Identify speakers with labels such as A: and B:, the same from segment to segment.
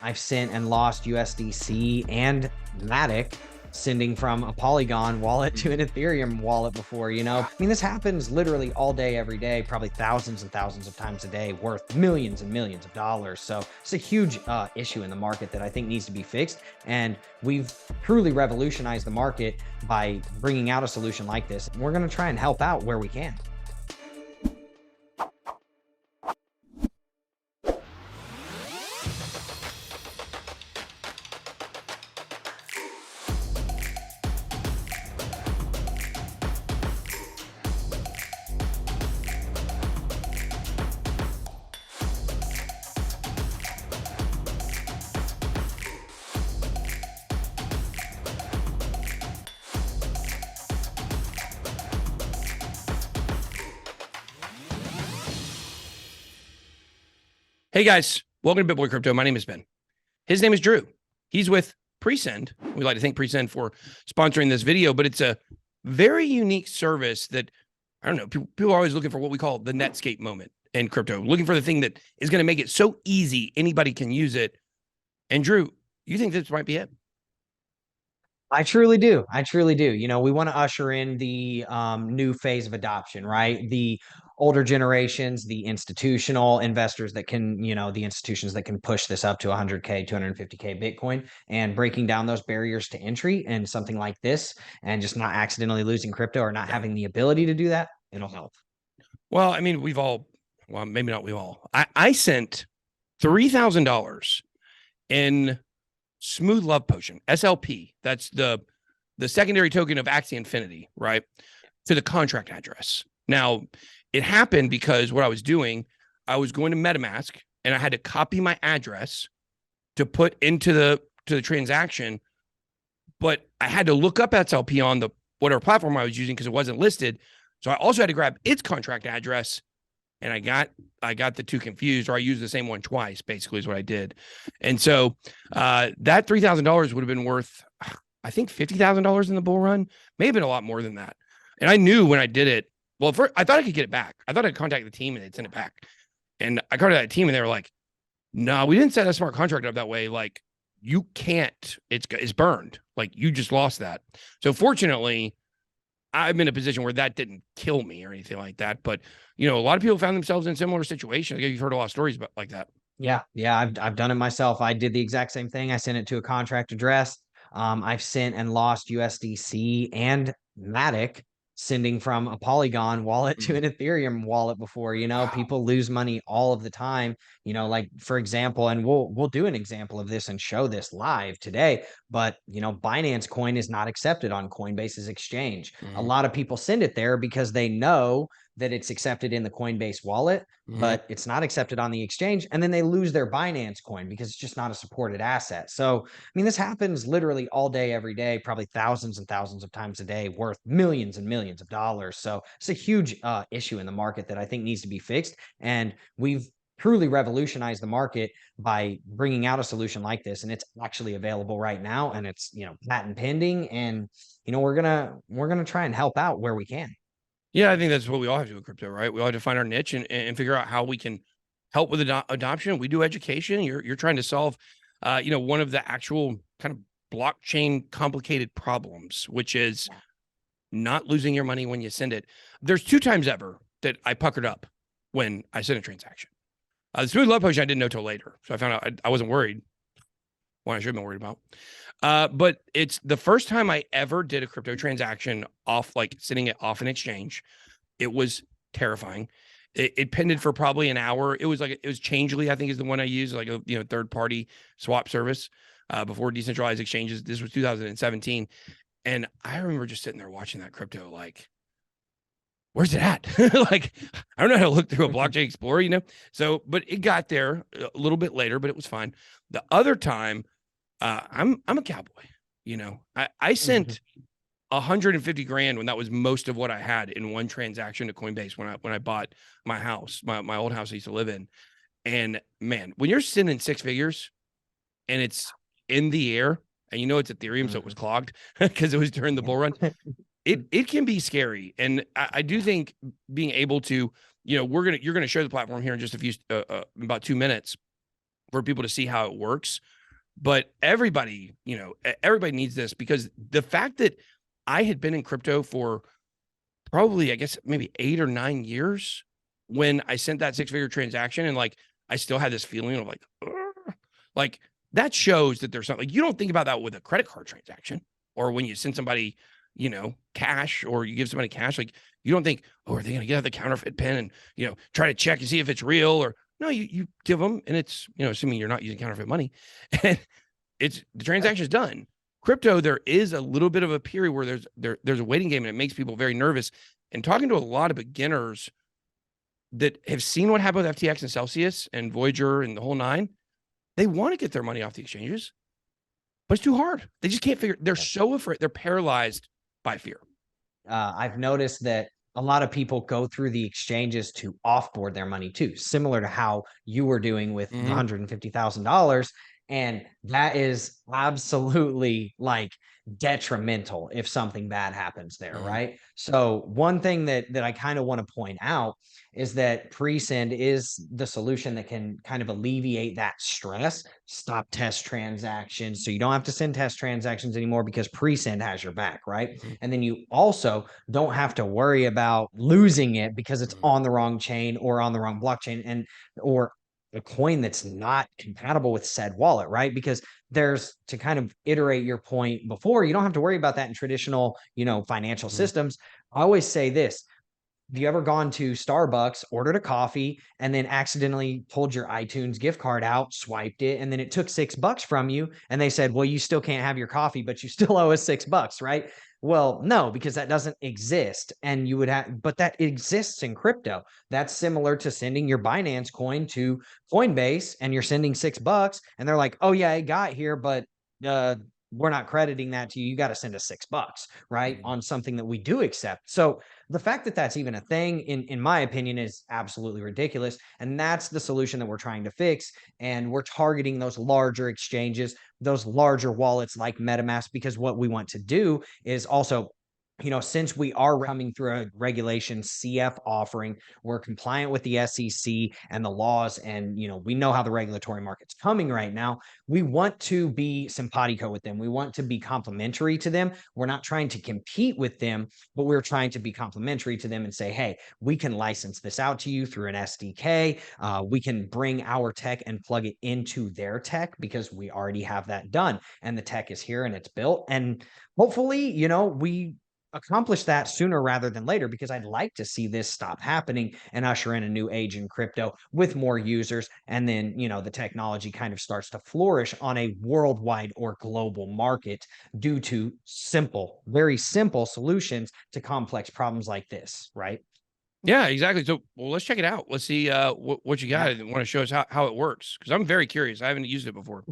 A: I've sent and lost USDC and Matic sending from a Polygon wallet to an Ethereum wallet before, I mean, this happens literally all day, every day, probably thousands and thousands of times a day, worth millions and millions of dollars. So it's a huge issue in the market that I think needs to be fixed. And we've truly revolutionized the market by bringing out a solution like this. We're going to try and help out where we can.
B: Hey guys, welcome to BitBoy Crypto. My name is Ben. His name is Drew. He's with PreSend. We'd like to thank PreSend for sponsoring this video, but it's a very unique service that, I don't know, people are always looking for what we call the Netscape moment in crypto, looking for the thing that is going to make it so easy anybody can use it. And Drew, you think this might be it?
A: I truly do. I truly do. We want to usher in the new phase of adoption, right? The older generations, the institutional investors that can, the institutions that can push this up to 100K, 250K Bitcoin, and breaking down those barriers to entry and something like this, and just not accidentally losing crypto or not having the ability to do that, it'll help.
B: Well, I mean, well, maybe not we've all. I sent $3,000 in Smooth Love Potion, SLP. That's the secondary token of Axie Infinity, right? To the contract address. Now, it happened because what I was doing, I was going to MetaMask and I had to copy my address to put into the transaction, but I had to look up SLP on the whatever platform I was using because it wasn't listed. So I also had to grab its contract address. And I got the two confused, or I used the same one twice, basically is what I did. And so that $3,000 would have been worth, I think, $50,000 in the bull run, may have been a lot more than that. And I knew when I did it, well, first, I thought I could get it back. I thought I'd contact the team and they'd send it back. And I contacted that team and they were like, no, we didn't set a smart contract up that way. Like, you can't, it's burned. Like, you just lost that. So fortunately, I'm in a position where that didn't kill me or anything like that. But, a lot of people found themselves in similar situations. You've heard a lot of stories about like that.
A: Yeah, I've done it myself. I did the exact same thing. I sent it to a contract address. I've sent and lost USDC and Matic sending from a Polygon wallet to an Ethereum wallet before. People lose money all of the time. Like, for example, and we'll do an example of this and show this live today. But Binance Coin is not accepted on Coinbase's exchange. A lot of people send it there because they know that it's accepted in the Coinbase wallet, but it's not accepted on the exchange. And then they lose their Binance coin because it's just not a supported asset. So, I mean, this happens literally all day, every day, probably thousands and thousands of times a day, worth millions and millions of dollars. So it's a huge issue in the market that I think needs to be fixed. And we've truly revolutionized the market by bringing out a solution like this. And it's actually available right now. And it's, patent pending. And, we're going to try and help out where we can.
B: Yeah, I think that's what we all have to do with crypto, right? We all have to find our niche and figure out how we can help with adoption. We do education. You're trying to solve, one of the actual kind of blockchain complicated problems, which is not losing your money when you send it. There's 2 times ever that I puckered up when I sent a transaction. The Smooth Love Potion I didn't know till later, so I found out I wasn't worried. What I should have been worried about. But it's the first time I ever did a crypto transaction off, like sitting it off an exchange. It was terrifying. It pended for probably an hour. It was Changely, I think is the one I used, like a third party swap service before decentralized exchanges. This was 2017. And I remember just sitting there watching that crypto like, where's it at? Like, I don't know how to look through a blockchain explorer, So, but it got there a little bit later, but it was fine. The other time, I'm a cowboy, I sent 150 grand when that was most of what I had in one transaction to Coinbase when I bought my house, my old house I used to live in. And man, when you're sending 6 figures and it's in the air and it's Ethereum, so it was clogged because it was during the bull run. It can be scary. And I do think being able to, you're going to show the platform here in just a few, about 2 minutes. for people to see how it works. But everybody, everybody needs this, because the fact that I had been in crypto for probably, I guess, maybe 8 or 9 years when I sent that 6-figure transaction, and like I still had this feeling of like, "Ugh," like that shows that there's something. Like, you don't think about that with a credit card transaction, or when you send somebody, cash, or you give somebody cash. Like, you don't think, oh, are they going to get out the counterfeit pen and try to check and see if it's real? Or no, you give them, and it's assuming you're not using counterfeit money, and the transaction is done. Crypto, there is a little bit of a period where there's a waiting game, and it makes people very nervous. And talking to a lot of beginners that have seen what happened with FTX and Celsius and Voyager and the whole nine, they want to get their money off the exchanges, but it's too hard. They just can't figure. They're so afraid. They're paralyzed by fear.
A: I've noticed that a lot of people go through the exchanges to offboard their money too, similar to how you were doing with the $150,000. And that is absolutely like detrimental if something bad happens there, right? So one thing that I kind of want to point out is that PreSend is the solution that can kind of alleviate that stress, stop test transactions. So you don't have to send test transactions anymore because PreSend has your back, right? And then you also don't have to worry about losing it because it's on the wrong chain or on the wrong blockchain, or a coin that's not compatible with said wallet, right? Because there's, to kind of iterate your point before, you don't have to worry about that in traditional, financial systems. I always say this: have you ever gone to Starbucks, ordered a coffee, and then accidentally pulled your iTunes gift card out, swiped it, and then it took $6 from you, and they said, well, you still can't have your coffee, but you still owe us $6, right? Well, no, because that doesn't exist. And you would have, but that exists in crypto. That's similar to sending your Binance coin to Coinbase, and you're sending $6, and they're like, oh yeah, it got here, but we're not crediting that to you. You got to send us $6, right? On something that we do accept. So the fact that that's even a thing, in my opinion, is absolutely ridiculous. And that's the solution that we're trying to fix. And we're targeting those larger exchanges, those larger wallets like MetaMask, because what we want to do is also, since we are coming through a regulation CF offering, we're compliant with the SEC and the laws, and we know how the regulatory market's coming right now. We want to be simpatico with them. We want to be complementary to them. We're not trying to compete with them, but we're trying to be complementary to them and say, hey, we can license this out to you through an SDK. We can bring our tech and plug it into their tech because we already have that done, and the tech is here and it's built. And hopefully, we accomplish that sooner rather than later, because I'd like to see this stop happening and usher in a new age in crypto with more users. And then, the technology kind of starts to flourish on a worldwide or global market due to simple, very simple solutions to complex problems like this, right?
B: Yeah, exactly. So, well, let's check it out. Let's see what you got. And want to show us how it works, because I'm very curious. I haven't used it before.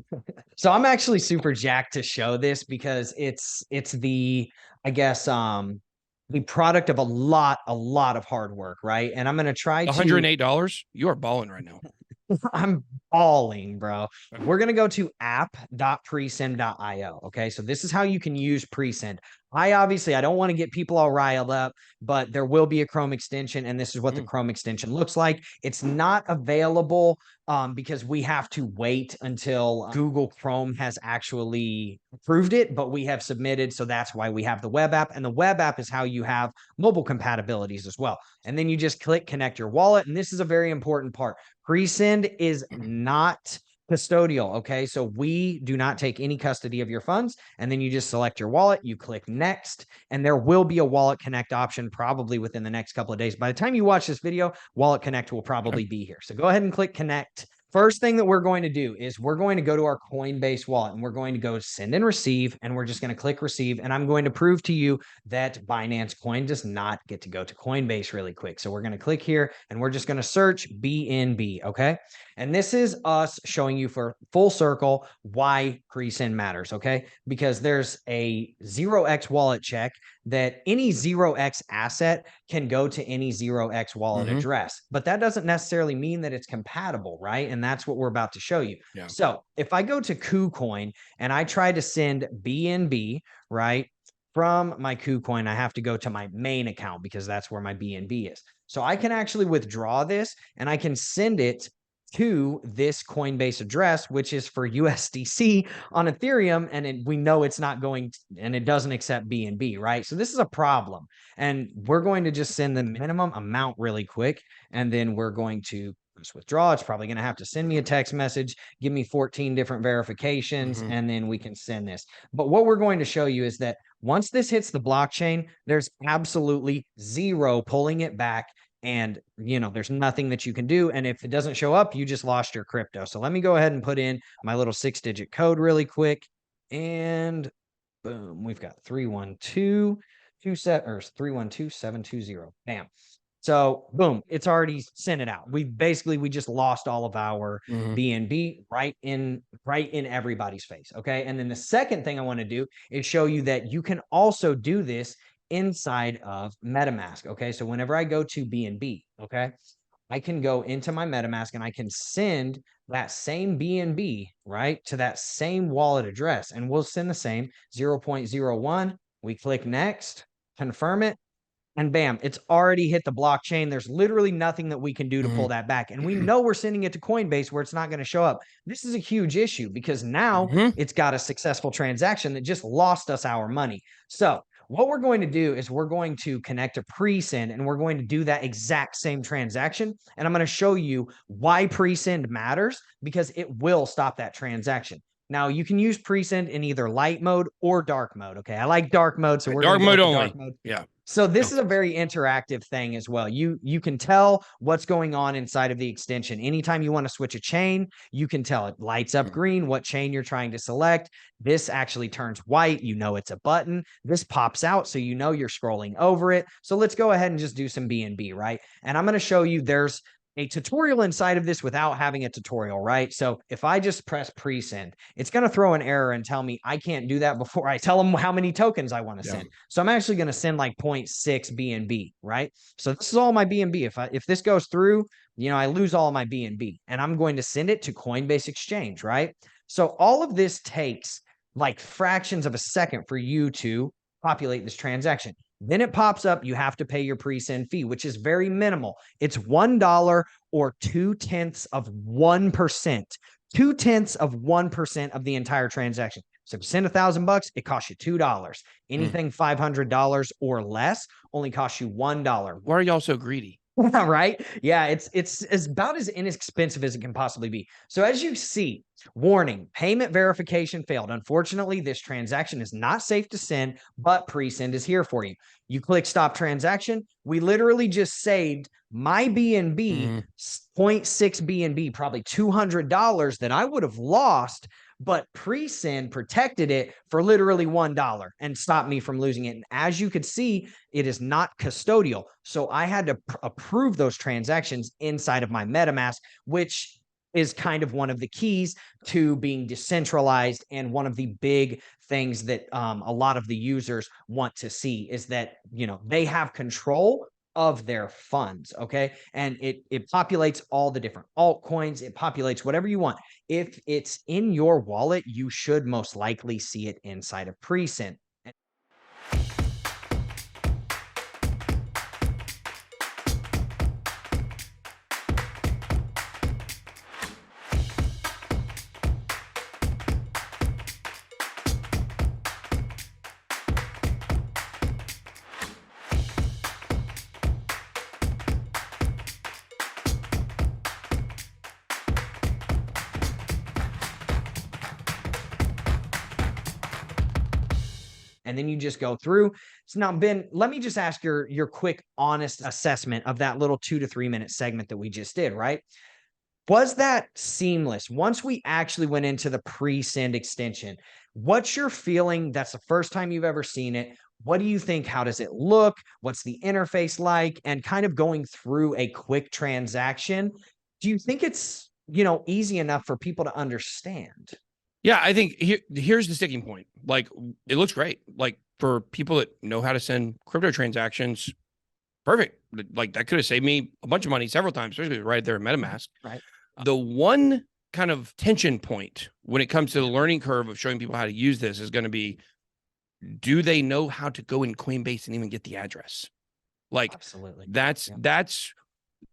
A: So I'm actually super jacked to show this because it's the, I guess, the product of a lot of hard work, right? And I'm going to try to
B: $108. You are balling right now.
A: I'm balling, bro. We're going to go to app.presend.io. Okay. So this is how you can use PreSend. I don't want to get people all riled up, but there will be a Chrome extension, and this is what the Chrome extension looks like. It's not available because we have to wait until Google Chrome has actually approved it, but we have submitted. So that's why we have the web app, and the web app is how you have mobile compatibilities as well. And then you just click connect your wallet. And this is a very important part. PreSend is not custodial. Okay. So we do not take any custody of your funds. And then you just select your wallet, you click next, and there will be a wallet connect option probably within the next couple of days. By the time you watch this video, wallet connect will probably be here. So go ahead and click connect. First thing that we're going to do is we're going to go to our Coinbase wallet, and we're going to go send and receive, and we're just going to click receive. And I'm going to prove to you that Binance Coin does not get to go to Coinbase really quick. So we're going to click here, and we're just going to search BNB. Okay. And this is us showing you for full circle why PreSend matters. Okay. Because there's a 0x wallet check that any 0x asset can go to any 0x wallet address, but that doesn't necessarily mean that it's compatible, right? And that's what we're about to show you. Yeah. So if I go to KuCoin and I try to send BNB, right, from my KuCoin, I have to go to my main account because that's where my BNB is. So I can actually withdraw this, and I can send it to this Coinbase address, which is for USDC on Ethereum. And we know it's not going to, and it doesn't accept BNB, right? So this is a problem. And we're going to just send the minimum amount really quick. And then we're going to press withdraw. It's probably going to have to send me a text message, give me 14 different verifications, and then we can send this. But what we're going to show you is that once this hits the blockchain, there's absolutely zero pulling it back. And, there's nothing that you can do. And if it doesn't show up, you just lost your crypto. So let me go ahead and put in my little 6-digit code really quick. And boom, we've got 312-720. Bam. So boom, it's already sent it out. We just lost all of our BNB right in everybody's face. Okay. And then the second thing I want to do is show you that you can also do this inside of MetaMask. Okay. So whenever I go to BNB, okay, I can go into my MetaMask and I can send that same BNB, right, to that same wallet address. And we'll send the same 0.01. We click next, confirm it, and bam, it's already hit the blockchain. There's literally nothing that we can do to pull that back. And we know we're sending it to Coinbase where it's not going to show up. This is a huge issue because now it's got a successful transaction that just lost us our money. So what we're going to do is we're going to connect to PreSend and we're going to do that exact same transaction. And I'm going to show you why PreSend matters because it will stop that transaction. Now you can use PreSend in either light mode or dark mode. Okay. I like dark mode. So we're
B: dark mode only.
A: Dark mode.
B: Yeah.
A: So this is a very interactive thing as well. You can tell what's going on inside of the extension. Anytime you want to switch a chain, you can tell it lights up green, what chain you're trying to select. This actually turns white. It's a button. This pops out. So you're scrolling over it. So let's go ahead and just do some BNB, right? And I'm going to show you there's a tutorial inside of this without having a tutorial, right? So if I just press PreSend, it's going to throw an error and tell me I can't do that before I tell them how many tokens I want to send. So I'm actually going to send like 0.6 BNB, right? So this is all my BNB. If this goes through, I lose all my BNB and I'm going to send it to Coinbase Exchange, right? So all of this takes like fractions of a second for you to populate this transaction. Then it pops up, you have to pay your PreSend fee, which is very minimal. It's $1 or 0.2%. 0.2% of the entire transaction. So if you send $1,000, it costs you $2. Anything $500 or less only costs you $1.
B: Why are y'all so greedy?
A: Right? Yeah, it's about as inexpensive as it can possibly be. So as you see, warning, payment verification failed. Unfortunately, this transaction is not safe to send, but PreSend is here for you. You click stop transaction. We literally just saved my BNB, 0.6 BNB, probably $200 that I would have lost, but PreSend protected it for literally $1 and stopped me from losing it. And as you could see, it is not custodial. So I had to approve those transactions inside of my MetaMask, which is kind of one of the keys to being decentralized. And one of the big things that a lot of the users want to see is that, they have control of their funds. Okay. And it populates all the different altcoins. It populates whatever you want. If it's in your wallet, you should most likely see it inside of PreSend. And then you just go through. So now, Ben, let me just ask your quick, honest assessment of that little 2 to 3 minute segment that we just did, right? Was that seamless? Once we actually went into the PreSend extension, what's your feeling? That's the first time you've ever seen it. What do you think? How does it look? What's the interface like? And kind of going through a quick transaction. Do you think it's, easy enough for people to understand?
B: Yeah, I think here's the sticking point. Like, it looks great. Like, for people that know how to send crypto transactions, perfect. Like, that could have saved me a bunch of money several times, especially right there in MetaMask.
A: Right.
B: The one kind of tension point when it comes to the learning curve of showing people how to use this is going to be, do they know how to go in Coinbase and even get the address? Like,
A: absolutely.
B: That's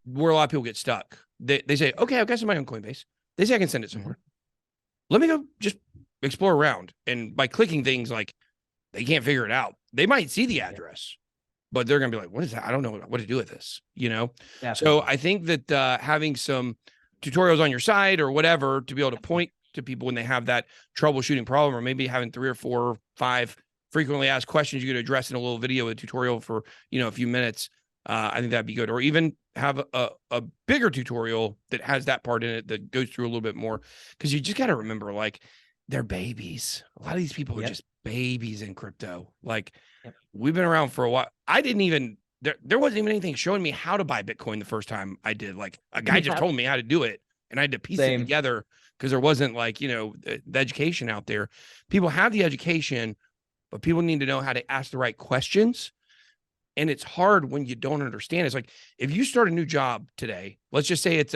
B: where a lot of people get stuck. They say, okay, I've got some money on Coinbase. They say I can send it somewhere. Let me go just explore around. And by clicking things, like, they can't figure it out. They might see the address, but they're going to be like, what is that? I don't know what to do with this, you know?
A: Definitely.
B: So I think that having some tutorials on your side or whatever to be able to point to people when they have that troubleshooting problem, or maybe having 3 or 4 or 5 frequently asked questions you could address in a little video, a tutorial for, a few minutes. I think that'd be good. Or even have a bigger tutorial that has that part in it that goes through a little bit more. Because you just got to remember, like, they're babies. A lot of these people are just babies in crypto. Like, we've been around for a while. I didn't even, there wasn't even anything showing me how to buy Bitcoin the first time I did. Like, a guy just told me how to do it, and I had to piece it together because there wasn't, like, the education out there. People have the education, but people need to know how to ask the right questions. And it's hard when you don't understand. It's like, if you start a new job today, let's just say it's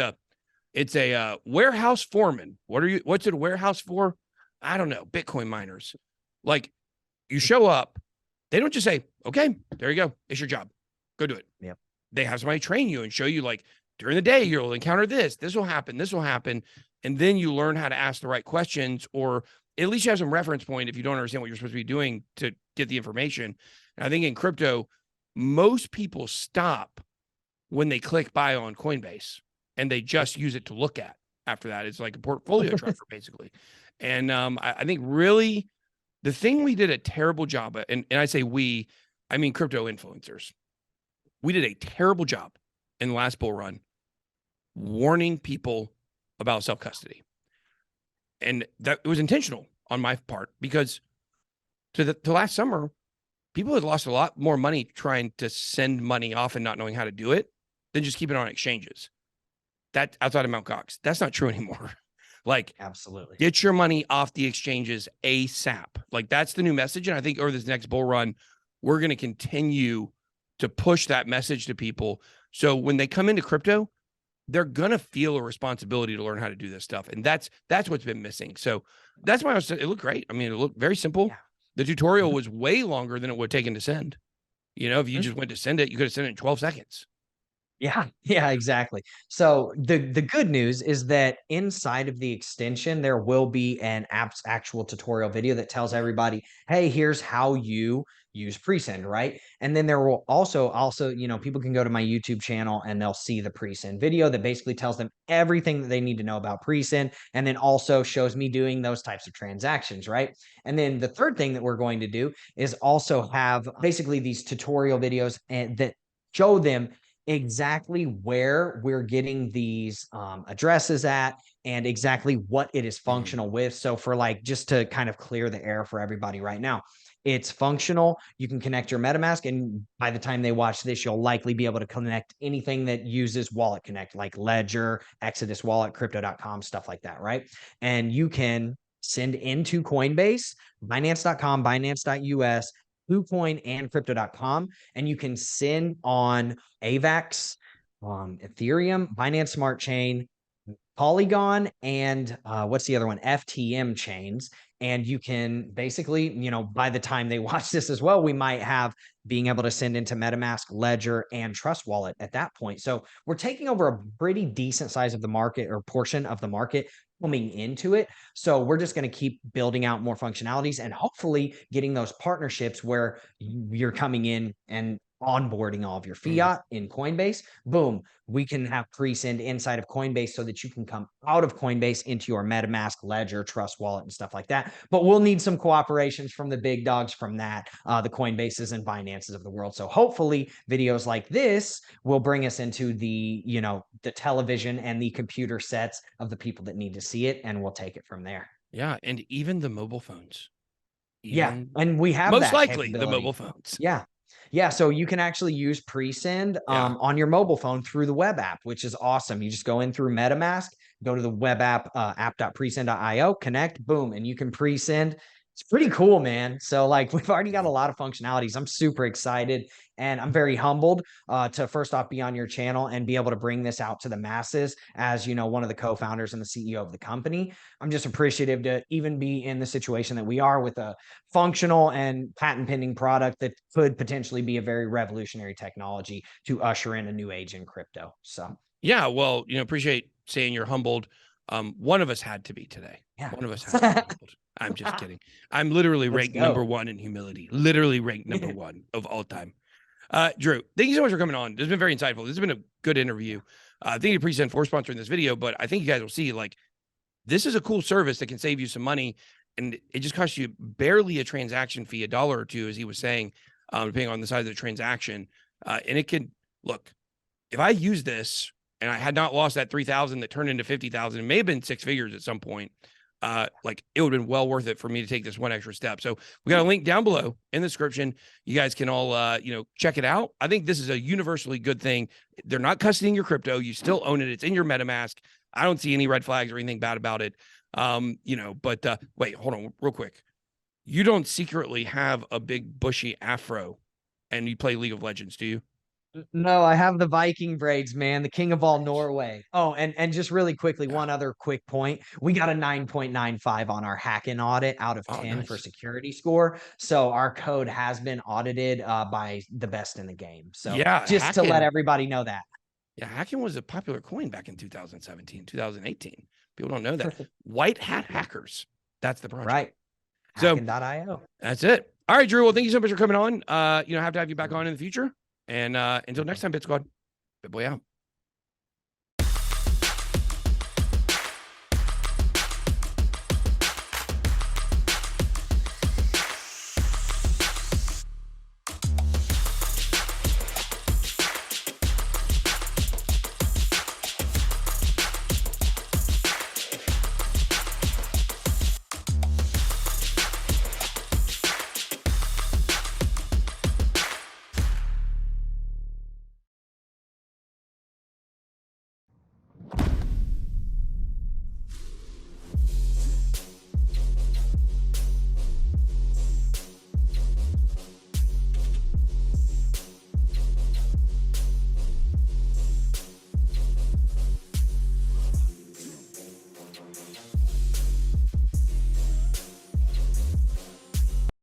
B: a warehouse foreman. What's it a warehouse for? I don't know. Bitcoin miners. Like, you show up, they don't just say, okay, there you go. It's your job. Go do it.
A: Yep.
B: They have somebody train you and show you, like, during the day, you'll encounter this. This will happen. This will happen. And then you learn how to ask the right questions, or at least you have some reference point if you don't understand what you're supposed to be doing to get the information. And I think in crypto, most people stop when they click buy on Coinbase, and they just use it to look at. After that, it's like a portfolio tracker, basically. And I think really the thing we did a terrible job at, and I say we, I mean crypto influencers, we did a terrible job in the last bull run warning people about self-custody. And that it was intentional on my part, because to last summer, people had lost a lot more money trying to send money off and not knowing how to do it than just keep it on exchanges. That outside of Mt. Gox, that's not true anymore. Like,
A: absolutely,
B: get your money off the exchanges ASAP. Like, that's the new message. And I think over this next bull run, we're going to continue to push that message to people. So when they come into crypto, they're going to feel a responsibility to learn how to do this stuff. And that's what's been missing. So that's why it looked great. I mean, it looked very simple. Yeah. The tutorial was way longer than it would have taken to send. If you just went to send it, you could have sent it in 12 seconds.
A: Yeah, exactly. So the good news is that inside of the extension, there will be an actual tutorial video that tells everybody, hey, here's how you use PreSend, right? And then there will also, people can go to my YouTube channel and they'll see the PreSend video that basically tells them everything that they need to know about PreSend, and then also shows me doing those types of transactions, right? And then the third thing that we're going to do is also have basically these tutorial videos that show them exactly where we're getting these addresses at and exactly what it is functional with. So for, like, just to kind of clear the air for everybody right now, it's functional. You can connect your MetaMask, and by the time they watch this, you'll likely be able to connect anything that uses Wallet Connect, like Ledger, Exodus Wallet, Crypto.com, stuff like that, right? And you can send into Coinbase, Binance.com, Binance.us, KuCoin, and Crypto.com, and you can send on AVAX, Ethereum, Binance Smart Chain, Polygon, and what's the other one? FTM chains. And you can basically, by the time they watch this as well, we might have being able to send into MetaMask, Ledger, and Trust Wallet at that point. So we're taking over a pretty decent size of the market, or portion of the market, coming into it. So we're just going to keep building out more functionalities and hopefully getting those partnerships where you're coming in and onboarding all of your fiat in Coinbase. Boom, we can have PreSend inside of Coinbase so that you can come out of Coinbase into your MetaMask, Ledger, Trust Wallet, and stuff like that. But we'll need some cooperations from the big dogs from that, the Coinbases and Binances of the world. So hopefully videos like this will bring us into the, the television and the computer sets of the people that need to see it, and we'll take it from there.
B: Yeah, and even the mobile phones.
A: And we have
B: most likely the mobile phones.
A: Yeah, so you can actually use PreSend on your mobile phone through the web app, which is awesome. You just go in through MetaMask, go to the web app, app.presend.io, connect, boom, and you can PreSend. It's pretty cool, man. So, like, we've already got a lot of functionalities. I'm super excited, and I'm very humbled to first off be on your channel and be able to bring this out to the masses as, one of the co-founders and the CEO of the company. I'm just appreciative to even be in the situation that we are with a functional and patent pending product that could potentially be a very revolutionary technology to usher in a new age in crypto. So
B: Yeah, well, appreciate saying you're humbled. One of us had to be today.
A: Yeah.
B: One of us had to be humbled. I'm just kidding. I'm literally
A: Let's
B: ranked number
A: go.
B: 1 in humility. Literally ranked number 1 of all time. Drew, thank you so much for coming on. This has been very insightful. This has been a good interview. Thank you to PreSend for sponsoring this video, but I think you guys will see, like, this is a cool service that can save you some money, and it just costs you barely a transaction fee, $1 or $2, as he was saying, depending on the size of the transaction. And it can, look, if I use this and I had not lost that 3,000 that turned into 50,000, it may have been 6 figures at some point. Like, it would have been well worth it for me to take this one extra step. So we got a link down below in the description. You guys can all, check it out. I think this is a universally good thing. They're not custodying your crypto. You still own it. It's in your MetaMask. I don't see any red flags or anything bad about it. But wait, hold on real quick. You don't secretly have a big bushy afro and you play League of Legends, do you?
A: No, I have the Viking braids, man, the king of all Norway. Oh, and just really quickly,
B: Yeah.
A: one other quick point. We got a 9.95 on our hacking audit out of 10 for
B: Nice.
A: security score. So our code has been audited by the best in the game. So
B: Yeah,
A: just to let
B: hacking.
A: everybody know that.
B: Yeah, hacking was a popular coin back in 2017, 2018. People don't know that. White hat hackers. That's the project.
A: Right.
B: So
A: Hacking.io.
B: that's it. All right, Drew. Well, thank you so much for coming on. Have to have you back on in the future. And until next time, BitSquad. BitBoy out.